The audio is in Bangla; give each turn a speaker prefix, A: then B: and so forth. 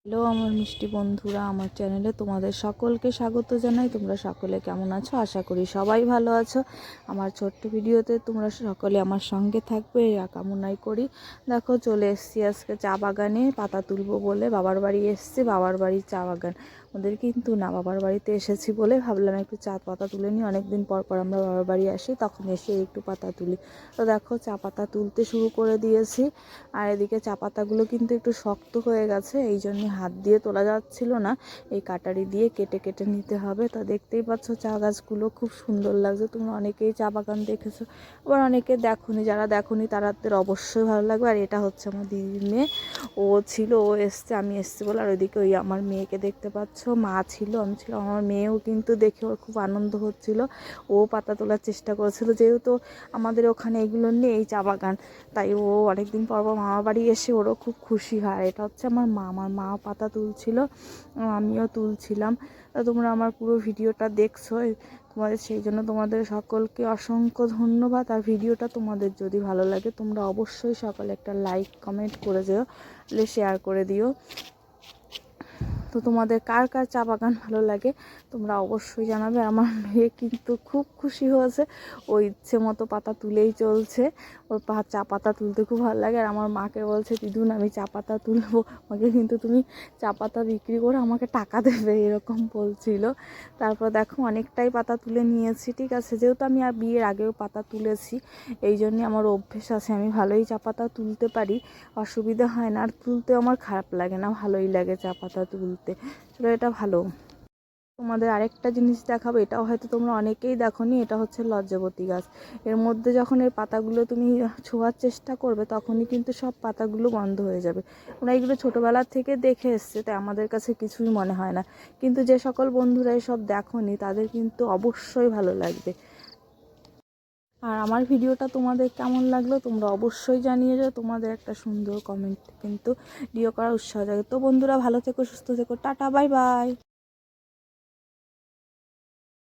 A: হ্যালো আমার মিষ্টি বন্ধুরা, আমার চ্যানেলে তোমাদের সকলকে স্বাগত জানাই। তোমরা সকলে কেমন আছো? আশা করি সবাই ভালো আছো। আমার ছোট্ট ভিডিওতে তোমরা সকলে আমার সঙ্গে থাকবে কামনাই করি। দেখো চলে এসেছি আজকে চা বাগানে পাতা তুলবো বলে। বাবার বাড়ি এসেছি, বাবার বাড়ির চা বাগান ওদের কিন্তু না, বাবার বাড়িতে এসেছি বলে ভাবলাম একটু চা পাতা তুলে নিই। অনেকদিন পর পর আমরা বাবার বাড়ি আসি, তখন এসে একটু পাতা তুলি। তো দেখো চা পাতা তুলতে শুরু করে দিয়েছি। আর এদিকে চা পাতাগুলো কিন্তু একটু শক্ত হয়ে গেছে, এই জন্য হাত দিয়ে তোলা যাচ্ছিল না, এই কাটারি দিয়ে কেটে কেটে নিতে হবে। তো দেখতেই পাচ্ছ চা গাছগুলো খুব সুন্দর লাগছে। তোমরা অনেকেই চা বাগান দেখেছো, আবার অনেকে দেখোনি। যারা দেখোনি তাদের অবশ্যই ভালো লাগবে। আর এটা হচ্ছে আমার দিদির মেয়ে, ও ছিল, ও এসছে, আমি এসছি বলে। আর ওইদিকে ওই আমার মেয়েকে দেখতে পাচ্ছ, মা ছিল, আমি ছিলাম। আমার মেয়েও কিন্তু দেখে ওর খুব আনন্দ হচ্ছিল, ও পাতা তোলার চেষ্টা করেছিল। যেহেতু আমাদের ওখানে এগুলো নেই এই চা বাগান, তাই ও অনেকদিন পর পর মামা বাড়ি এসে ওরও খুব খুশি হয়। এটা হচ্ছে আমার মা পাতা তুলছিল, আমিও তুলছিলাম। তোমরা আমার পুরো ভিডিওটা দেখছো, তোমাদের সেই জন্য তোমাদের সকলকে অসংখ্য ধন্যবাদ। আর ভিডিওটা তোমাদের যদি ভালো লাগে তোমরা অবশ্যই সকলে একটা লাইক কমেন্ট করে দিও, শেয়ার করে দিও। তো তোমাদের কার কার চা বাগান ভালো লাগে তোমরা অবশ্যই জানাবে। আমার মেয়ে কিন্তু খুব খুশি হয়েছে, ও ইচ্ছে মতো পাতা তুলেই চলছে। ওর চা পাতা তুলতে খুব ভালো লাগে। আর আমার মাকে বলছে, দিদুন আমি চা পাতা তুলবো, আমাকে কিন্তু তুমি চা পাতা বিক্রি করে আমাকে টাকা দেবে, এরকম বলছিল। তারপর দেখো অনেকটাই পাতা তুলে নিয়েছি, ঠিক আছে। যেহেতু আমি বিয়ের আগেও পাতা তুলেছি, এই জন্যে আমার অভ্যেস আছে, আমি ভালোই চা পাতা তুলতে পারি, অসুবিধা হয় না। আর তুলতে আমার খারাপ লাগে না, ভালোই লাগে চা পাতা তুলতে। চলো এটা ভালো। তোমাদের আরেকটা জিনিস দেখাবো, এটাও হয়তো তোমরা অনেকেই দেখোনি। এটা হচ্ছে লজ্জাবতী গাছ। এর মধ্যে যখন এর পাতাগুলো তুমি ছোঁয়ার চেষ্টা করবে তখনই কিন্তু সব পাতাগুলো বন্ধ হয়ে যাবে। আমরা এগুলো ছোটোবেলা থেকে দেখে এসছে, তাই আমাদের কাছে কিছুই মনে হয় না। কিন্তু যে সকল বন্ধুরা এসব দেখোনি তাদের কিন্তু অবশ্যই ভালো লাগবে। আর আমার ভিডিওটা তোমাদের কেমন লাগলো তোমরা অবশ্যই জানিয়ে যাও। তোমাদের একটা সুন্দর কমেন্ট কিন্তু ভিডিও করার উৎসাহ জাগে। তো বন্ধুরা ভালো থেকো, সুস্থ থেকো, টাটা, বাই বাই।